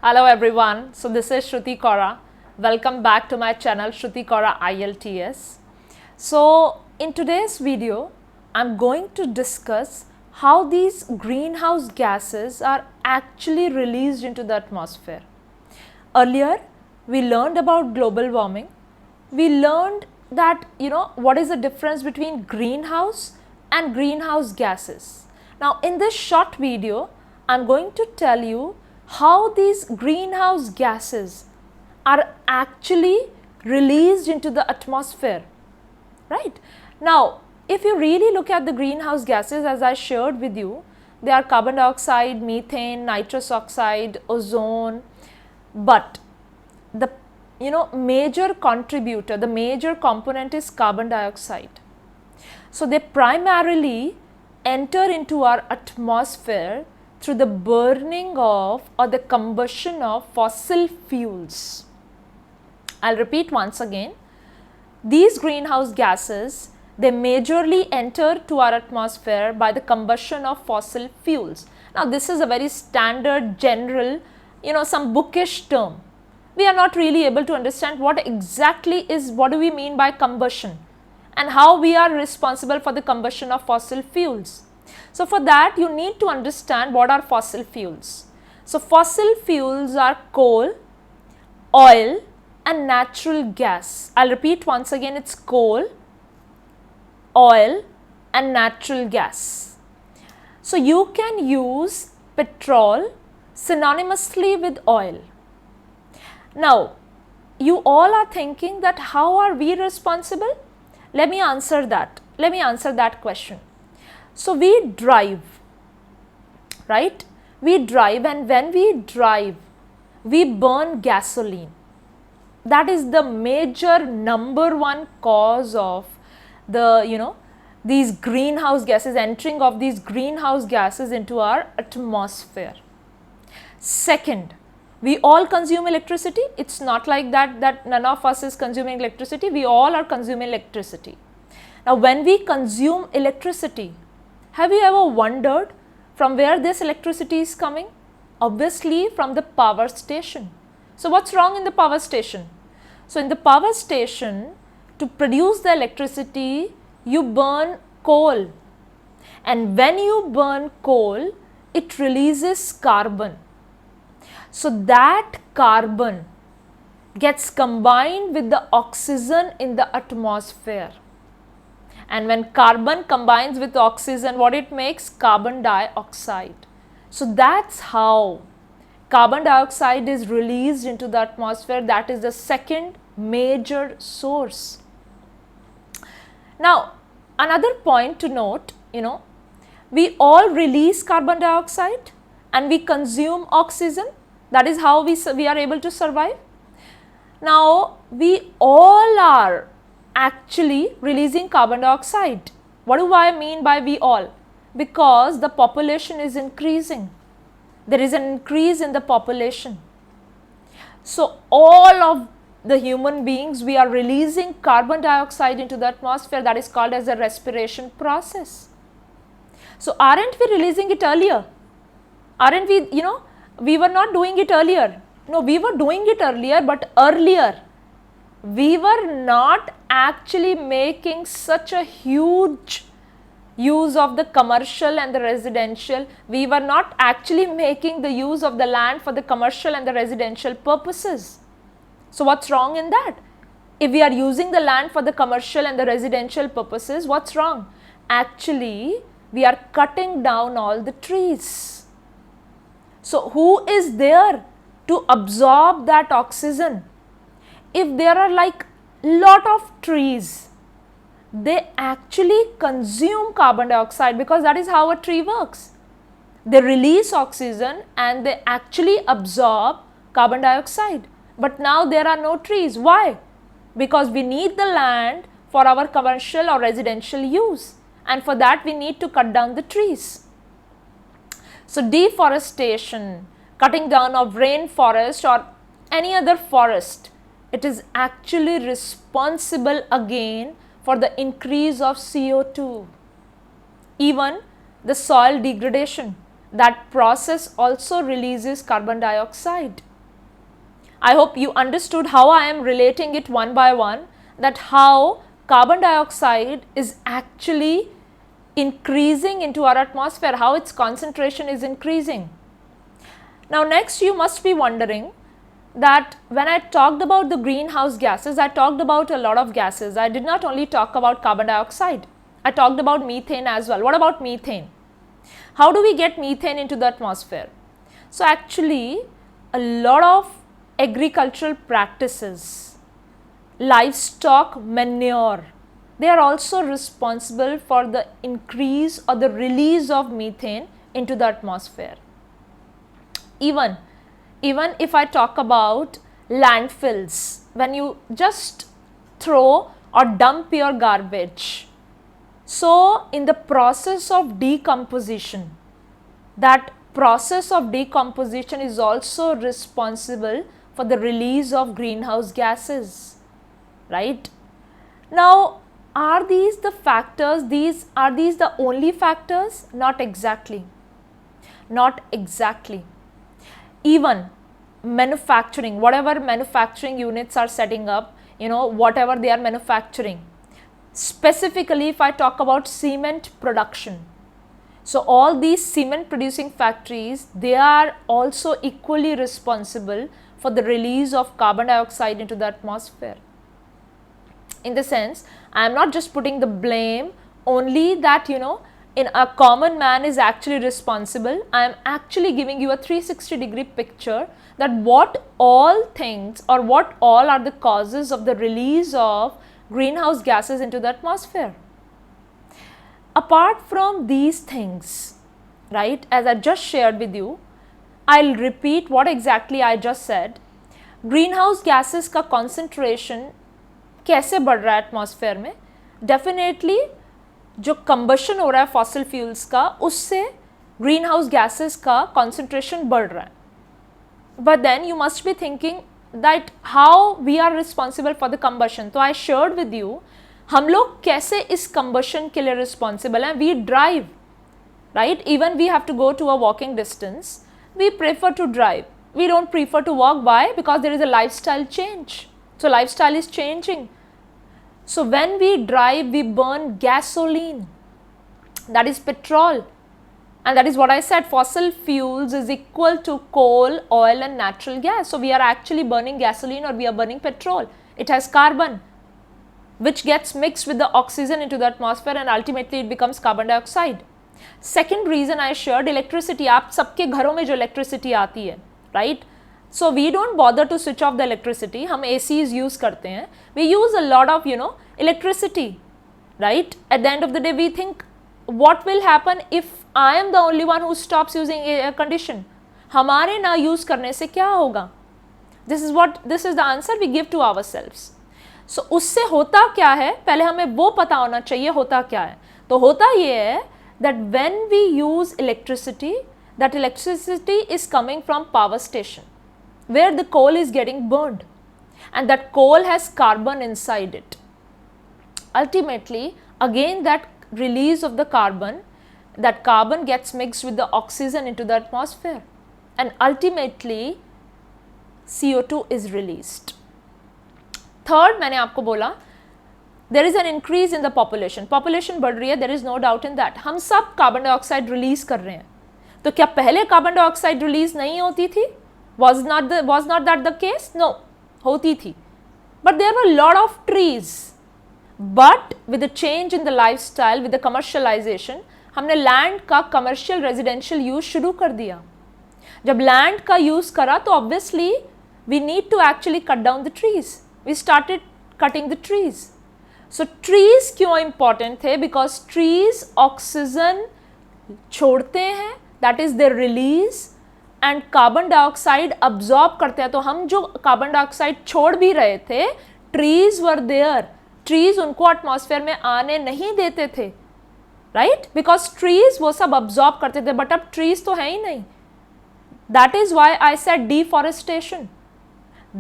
Hello everyone, so this is Shruti Kaura. Welcome back to my channel Shruti Kaura IELTS. So in today's video, I'm going to discuss how these greenhouse gases are actually released into the atmosphere. Earlier, we learned about global warming. We learned that, what is the difference between greenhouse and greenhouse gases. Now in this short video, I'm going to tell you how these greenhouse gases are actually released into the atmosphere, right? Now, if you really look at the greenhouse gases as I shared with you, they are carbon dioxide, methane, nitrous oxide, ozone, but the major contributor, the major component is carbon dioxide. So they primarily enter into our atmosphere through the burning of or the combustion of fossil fuels. I'll repeat once again. These greenhouse gases, they majorly enter to our atmosphere by the combustion of fossil fuels. Now this is a very standard, general, some bookish term. We are not really able to understand what do we mean by combustion and how we are responsible for the combustion of fossil fuels. So for that you need to understand what are fossil fuels. So fossil fuels are coal, oil and natural gas. I'll repeat once again, it's coal, oil and natural gas. So you can use petrol synonymously with oil. Now you all are thinking that how are we responsible? Let me answer that question. So we drive, right? We drive, and when we drive, we burn gasoline. That is the major number one cause of the, these greenhouse gases, entering of these greenhouse gases into our atmosphere. Second, we all consume electricity. It's not like that none of us is consuming electricity. We all are consuming electricity. Now when we consume electricity, have you ever wondered from where this electricity is coming? Obviously from the power station. So what's wrong in the power station? So in the power station, to produce the electricity, you burn coal. And when you burn coal, it releases carbon. So that carbon gets combined with the oxygen in the atmosphere. And when carbon combines with oxygen, what it makes? Carbon dioxide. So that's how carbon dioxide is released into the atmosphere. That is the second major source. Now, another point to note, we all release carbon dioxide and we consume oxygen. That is how we are able to survive. Now, we all are actually releasing carbon dioxide. What do I mean by we all? Because the population is increasing. There is an increase in the population. So all of the human beings, we are releasing carbon dioxide into the atmosphere. That is called as a respiration process. So aren't we releasing it earlier? Aren't we, we were not doing it earlier. No, we were doing it earlier, but earlier we were not actually making such a huge use of the commercial and the residential. We were not actually making the use of the land for the commercial and the residential purposes. So what's wrong in that? If we are using the land for the commercial and the residential purposes, what's wrong? Actually, we are cutting down all the trees. So who is there to absorb that oxygen? If there are like lot of trees, they actually consume carbon dioxide because that is how a tree works. They release oxygen and they actually absorb carbon dioxide. But now there are no trees. Why? Because we need the land for our commercial or residential use, and for that we need to cut down the trees. So deforestation, cutting down of rainforest or any other forest, it is actually responsible again for the increase of CO2. Even the soil degradation, that process also releases carbon dioxide. I hope you understood how I am relating it one by one, that how carbon dioxide is actually increasing into our atmosphere, how its concentration is increasing. Now next you must be wondering that when I talked about the greenhouse gases, I talked about a lot of gases. I did not only talk about carbon dioxide, I talked about methane as well. What about methane? How do we get methane into the atmosphere? So actually a lot of agricultural practices, livestock manure, they are also responsible for the increase or the release of methane into the atmosphere. Even if I talk about landfills, when you just throw or dump your garbage, so in the process of decomposition, that process of decomposition is also responsible for the release of greenhouse gases, right? Now, are these the factors? Are these the only factors? Not exactly. Not exactly. Even manufacturing, whatever manufacturing units are setting up, whatever they are manufacturing, specifically if I talk about cement production, so all these cement producing factories, they are also equally responsible for the release of carbon dioxide into the atmosphere. In the sense, I am not just putting the blame only that in a common man is actually responsible. I am actually giving you a 360-degree picture that what all things or what all are the causes of the release of greenhouse gases into the atmosphere. Apart from these things, right, as I just shared with you, I'll repeat what exactly I just said. Greenhouse gases का concentration कैसे बढ़ रहा है atmosphere में? Definitely जो combustion हो रहा है फॉसिल फ्यूल्स का, उससे ग्रीन हाउस गैसेस का कॉन्सेंट्रेशन बढ़ रहा है. But then you must be thinking that how we are responsible for the combustion. तो आई शेयर्ड विद यू हम लोग कैसे इस कंबशन के लिए रिस्पॉन्सिबल हैं. We drive, right, even we have to go to a walking distance, we prefer to drive, we don't prefer to walk. Why? Because there is a lifestyle change. So lifestyle is changing. So when we drive, we burn gasoline, that is petrol, and that is what I said, fossil fuels is equal to coal, oil and natural gas. So we are actually burning gasoline or we are burning petrol. It has carbon which gets mixed with the oxygen into the atmosphere and ultimately it becomes carbon dioxide. Second reason I shared, electricity. आप सबके घरों में जो electricity आती है, right? So we don't bother to switch off the electricity. हम ACs use करते हैं. We use a lot of electricity, right? At the end of the day, we think, what will happen if I am the only one who stops using air condition? हमारे ना use करने से क्या होगा? This is the answer we give to ourselves. So उससे होता क्या है? पहले हमें वो पता होना चाहिए होता क्या है. तो होता ये है that when we use electricity, that electricity is coming from power station where the coal is getting burned and that coal has carbon inside it. Ultimately, again that release of the carbon, that carbon gets mixed with the oxygen into the atmosphere and ultimately CO2 is released. Third, मैंने आपको बोला, there is an increase in the population. Population बढ़ रही है, there is no doubt in that. हम सब carbon dioxide release कर रहे हैं. तो क्या पहले कार्बन डाइऑक्साइड रिलीज नहीं होती थी? Was not that the case? No, होती थी. But there were a lot of trees. But with the change in the lifestyle, with the commercialization, हमने लैंड का कमर्शियल रेजिडेंशियल यूज शुरू कर दिया. जब लैंड का यूज करा तो obviously we need to actually cut down the trees. We started cutting the trees. So trees क्यों इंपॉर्टेंट थे? बिकॉज ट्रीज ऑक्सीजन छोड़ते हैं, that is the release, and carbon dioxide absorb करते हैं. तो हम जो कार्बन डाइऑक्साइड छोड़ भी रहे थे, ट्रीज वर देयर. ट्रीज उनको एटमॉस्फेयर में आने नहीं देते थे, राइट? बिकॉज ट्रीज वो सब अब्जॉर्ब करते थे. बट अब ट्रीज तो है ही नहीं. That is why I said deforestation.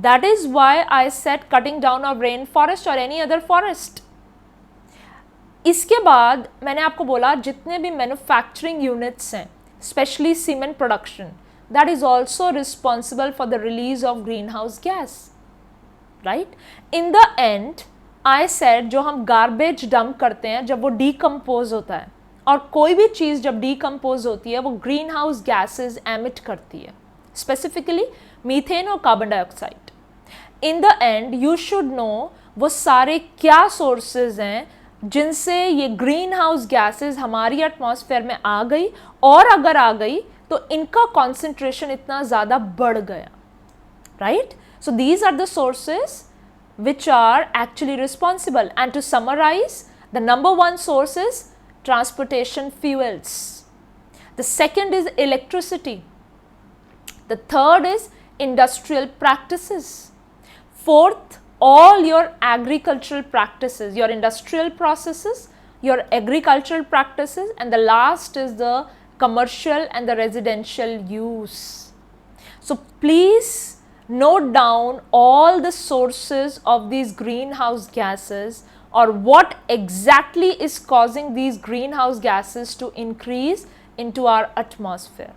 That is why I said cutting down of rain forest or any other forest. इसके बाद मैंने आपको बोला जितने भी मैन्युफैक्चरिंग यूनिट्स हैं, specially cement production, that is also responsible for the release of greenhouse gas, right? In the end, I said जो हम garbage dump करते हैं जब वो decompose होता है, और कोई भी चीज़ जब decompose होती है वो greenhouse gases emit करती है, specifically methane और carbon dioxide. In the end, you should know वो सारे क्या sources हैं जिनसे ये greenhouse gases हमारी atmosphere में आ गई, और अगर आ गई तो इनका concentration इतना ज़्यादा बढ़ गया, right? So these are the sources which are actually responsible, and to summarize, the number one source is transportation fuels. The second is electricity. The third is industrial practices. Fourth, all your agricultural practices, your industrial processes, your agricultural practices, and the last is the commercial and the residential use. So please note down all the sources of these greenhouse gases, or what exactly is causing these greenhouse gases to increase into our atmosphere.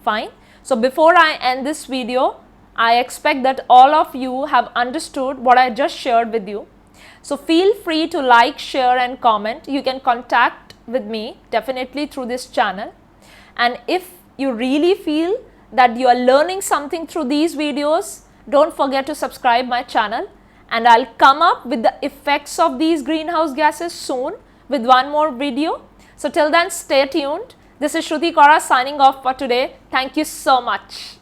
Fine. So before I end this video, I expect that all of you have understood what I just shared with you. So feel free to like, share and comment. You can contact with me definitely through this channel. And if you really feel that you are learning something through these videos, don't forget to subscribe my channel, and I'll come up with the effects of these greenhouse gases soon with one more video. So till then, stay tuned. This is Shruti Kaura signing off for today. Thank you so much.